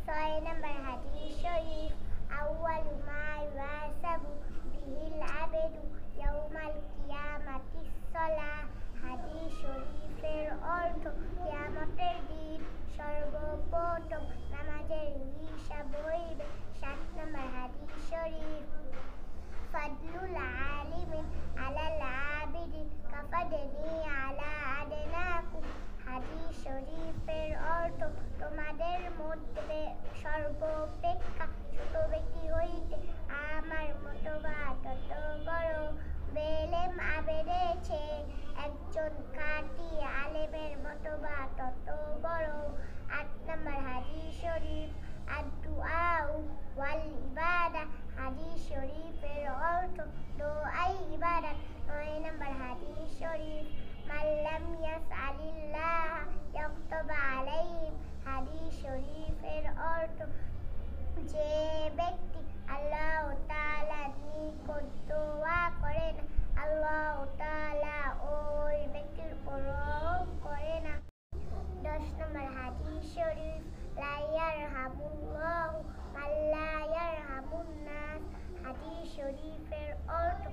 ছয় নম্বর হাদিস শরীফ আউয়ালু মা ইউহাসাবু বিহিল আবেদু ইয়াউমাল কিয়ামাতিস সালাহ। হাদিস শরীফের অর্থ কিয়ামতের দিন সর্বপ্রথম নামাজের হিসাব হইবে। 7 নম্বর হাদিস শরীফ ফাদলুল আলিমিন আলাল আবিদি কাফাদনি আলা আদনাকুম। হাদিস শরীফের অর্থ তোমাদের মধ্যে সর্বাপেক্ষা ছোট ব্যক্তি হইতে আমার মতবা তত বড়। বেলেম আবেদেছে একজন খাঁটি আলেমের মতবা তত বড়। 8 নম্বর হাদিস শরীফ আদ-দুআউ ওয়াল ইবাদা। হাদিস শরীফের অর্থ দোয়াই ইবাদত। 9 নম্বর হাদিস শরীফ মাল্লাম ইয়াসআলিল্লাহ ইয়াগতাব আলাইহি। হাদিস শরীফের অর্থ যে ব্যক্তি আল্লাহ তাআলার নিকট দোয়া করে না, আল্লাহ তাআলা ওই ব্যক্তির উপর রহম করে না। 10 নম্বর হাদিস শরীফ লা ইয়ারহামুল্লাহু মান লা ইয়ারহামুন নাস। হাদিস শরীফের অর্থ